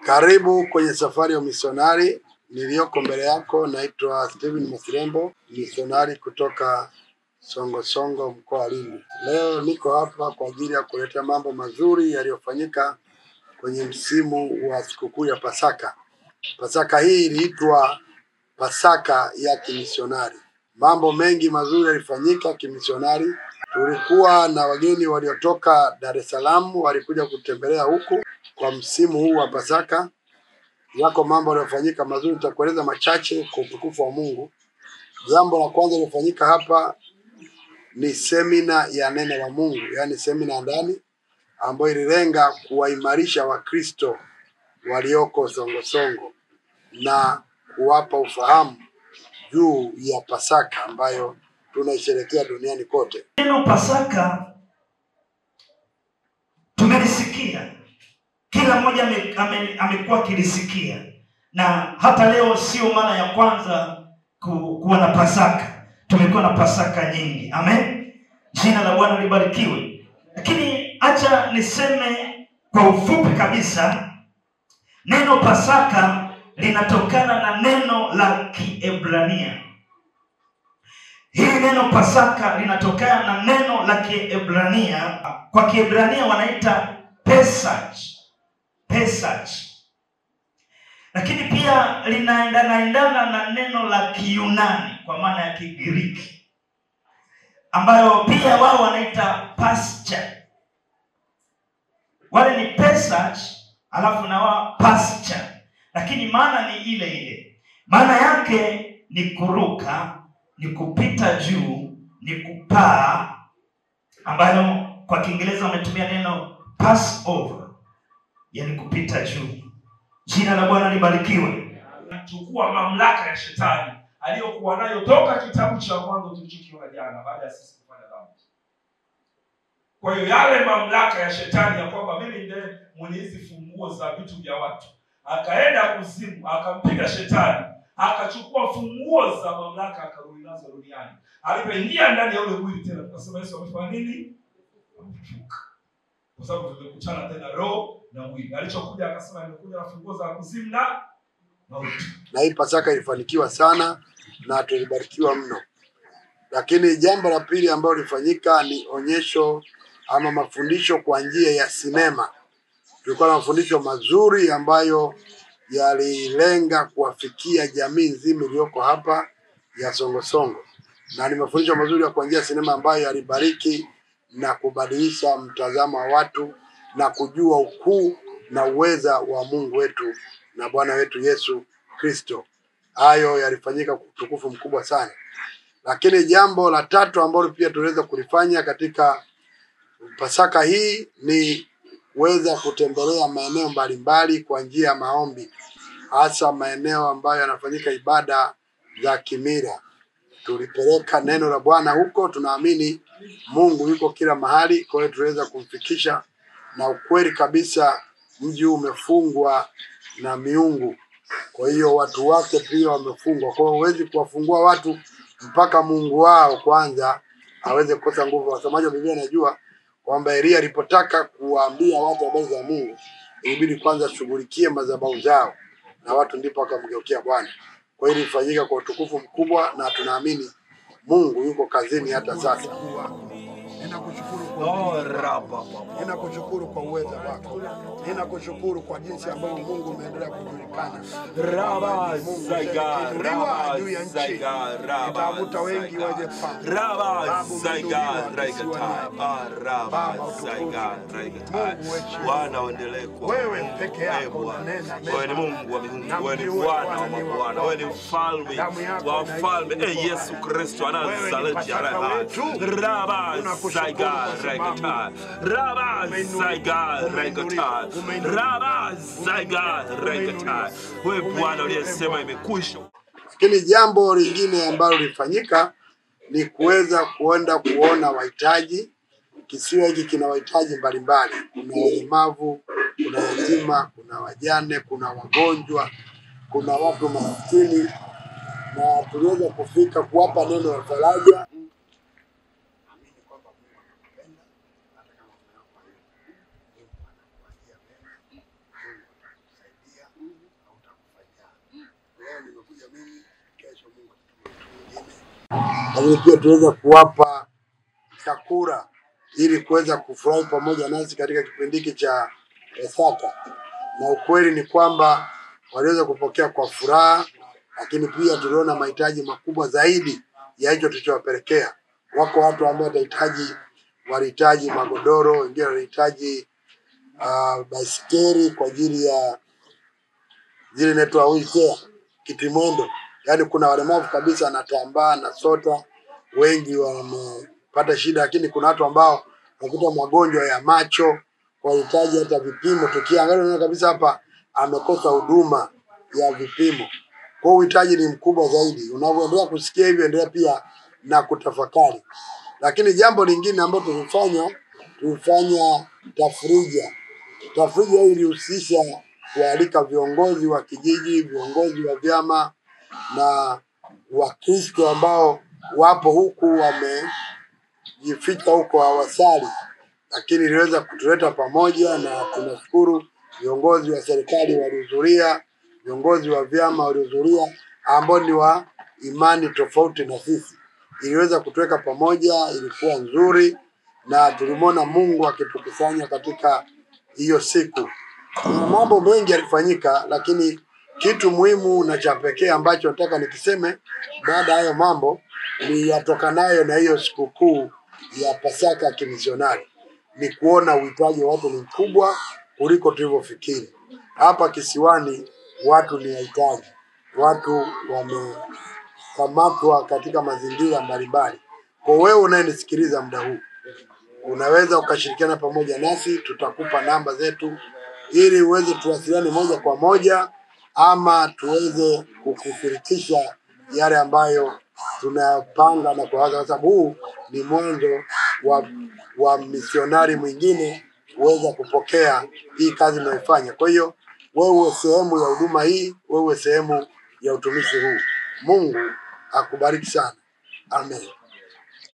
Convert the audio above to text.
Karibu kwenye safari ya misionari. Niliyoko mbele yako naitwa Steven Masirembo, misionari kutoka Songosongo, mkoa wa Lindi. Leo niko hapa kwa ajili ya kuletea mambo mazuri yaliyofanyika kwenye msimu wa sikukuu ya Pasaka. Pasaka hii iliitwa Pasaka ya kimisionari. Mambo mengi mazuri yalifanyika kimisionari. Tulikuwa na wageni waliotoka Dar es Salaam walikuja kutembelea huku kwa msimu huu wa Pasaka. Yako mambo yaliyofanyika mazuri, nitakueleza machache kwa utukufu wa Mungu. Jambo la kwanza lilofanyika hapa ni semina ya neno la Mungu, yani semina ndani ambayo ililenga kuwaimarisha Wakristo walioko Songosongo na kuwapa ufahamu juu ya Pasaka ambayo tunaisherehekea duniani kote. Neno Pasaka tumelisikia, kila mmoja amekuwa akilisikia, na hata leo sio mara ya kwanza kuwa na Pasaka. Tumekuwa na Pasaka nyingi. Amen. Jina la Bwana libarikiwe. Lakini acha niseme kwa ufupi kabisa, neno Pasaka linatokana na neno la Kiebrania. Hili neno Pasaka linatokana na neno la Kiebrania. Kwa Kiebrania wanaita Pesach. Pesach. Lakini pia linaendana na neno la Kiyunani kwa maana ya Kigiriki, ambayo pia wao wanaita Pascha. Wale ni Pesach, alafu na wao Pascha. Lakini maana ni ile ile. Maana yake ni kuruka, ni kupita juu, ni kupaa, ambayo kwa Kiingereza wametumia neno Passover, yani kupita juu. Jina la Bwana libarikiwe. Chukua mamlaka ya shetani aliyokuwa nayo toka kitabu cha Mwanzo tulichokiona jana, baada ya sisi kufanya dhambi. Kwa hiyo yale mamlaka ya shetani ya kwamba mimi ndiye mwenye hizi funguo za vitu vya watu, akaenda kuzimu, akampiga shetani, akachukua funguo za mamlaka, akarudi nazo duniani. Alipoingia ndani ya ule mwili tena, tukasema Yesu amefanya nini? Amefufuka. Kwa sababu tumekutana tena roho na mwili. Alichokuja akasema nimekuja na funguo za kuzimu na mauti. Na hii Pasaka ilifanikiwa sana na tulibarikiwa mno. Lakini jambo la pili ambalo lilifanyika ni onyesho ama mafundisho kwa njia ya sinema. Tulikuwa na mafundisho mazuri ambayo yalilenga kuwafikia jamii nzima iliyoko hapa ya Songosongo. Na ni mafundisho mazuri ya kwa njia ya sinema ambayo yalibariki na kubadilisha mtazamo wa watu na kujua ukuu na uweza wa Mungu wetu na Bwana wetu Yesu Kristo. Hayo yalifanyika kwa utukufu mkubwa sana. Lakini jambo la tatu ambalo pia tuliweza kulifanya katika Pasaka hii ni kuweza kutembelea maeneo mbalimbali kwa njia ya maombi, hasa maeneo ambayo yanafanyika ibada za kimila. Tulipeleka neno la Bwana huko. Tunaamini Mungu yuko kila mahali, kwa hiyo tuweza kumfikisha, na ukweli kabisa mji huu umefungwa na miungu. Kwa hiyo watu wake pia wamefungwa. Kwa hiyo huwezi kuwafungua watu mpaka Mungu wao kwanza aweze kukosa nguvu. Wasemaji wa Biblia najua kwamba Elia alipotaka kuwaambia watu habari za Mungu, ilibidi kwanza shughulikie madhabahu zao, na watu ndipo wakamgeukia Bwana. Kwa hiyo ilifanyika kwa utukufu mkubwa, na tunaamini Mungu yuko kazini hata sasa. Ninakushukuru kwa uwezo wako. Ninakushukuru kwa jinsi ambavyo Mungu umeendelea kujulikana. Itavuta wengi waje Bwana uendelee kuwa wewe peke yako unanena. Wewe ni Mungu wa miungu, wewe ni Bwana wa mabwana, wewe ni mfalme wa wafalme. Yesu Kristo Nazareti wewe Bwana uliyesema imekwisha. Lakini jambo lingine ambalo lilifanyika ni kuweza kuenda kuona wahitaji. Kisiwa hiki kina wahitaji mbalimbali. Kuna walemavu, kuna yatima, kuna wajane, kuna wagonjwa, kuna watu maskini, na tuliweza kufika kuwapa neno la faraja. leo nimekuja mimi, kesho Mungu mwingine. Lakini pia tuweza kuwapa chakula ili kuweza kufurahi pamoja nasi katika kipindi hiki cha Pasaka. Na ukweli ni kwamba waliweza kupokea kwa furaha, lakini pia tuliona mahitaji makubwa zaidi ya hicho tulichowapelekea. Wako watu ambao walihitaji magodoro, wengine walihitaji baisikeli kwa ajili ya zile inaitwa wheelchair, kitimwendo. Yaani kuna walemavu kabisa anatambaa na sota, wengi wamepata shida, lakini kuna watu ambao wanakuta magonjwa ya macho, wanahitaji hata vipimo. Tukiangalia unaona kabisa hapa amekosa huduma ya vipimo. Kwa hiyo uhitaji ni mkubwa zaidi. Unapoendelea kusikia hivyo, endelea pia na kutafakari. Lakini jambo lingine ambalo tulifanya tafrija. Tafrija hii ilihusisha kualika viongozi wa kijiji, viongozi wa vyama na Wakristo ambao wapo huku wamejificha huko hawasali, lakini iliweza kutuleta pamoja, na tunashukuru viongozi wa serikali walihudhuria, viongozi wa vyama walihudhuria ambao ni wa imani tofauti na sisi. Iliweza kutuweka pamoja, ilikuwa nzuri na tulimwona Mungu akitukusanya katika hiyo siku. Mambo mengi yalifanyika, lakini kitu muhimu na cha pekee ambacho nataka nikiseme baada ya hayo mambo ni yatokanayo na hiyo sikukuu ya Pasaka kimisionari, ni kuona uhitaji wa watu ni mkubwa kuliko tulivyofikiri. Hapa kisiwani watu ni wahitaji, watu wamekamatwa katika mazingira mbalimbali. Kwa wewe unayenisikiliza muda huu, unaweza ukashirikiana pamoja nasi, tutakupa namba zetu ili uweze tuwasiliane moja kwa moja, ama tuweze kukushirikisha yale ambayo tunapanga na kuanza, kwa sababu huu ni mwanzo wa misionari mwingine uweza kupokea hii kazi tunayofanya. Kwa hiyo wewe sehemu ya huduma hii, wewe sehemu ya utumishi huu. Mungu akubariki sana. Amen.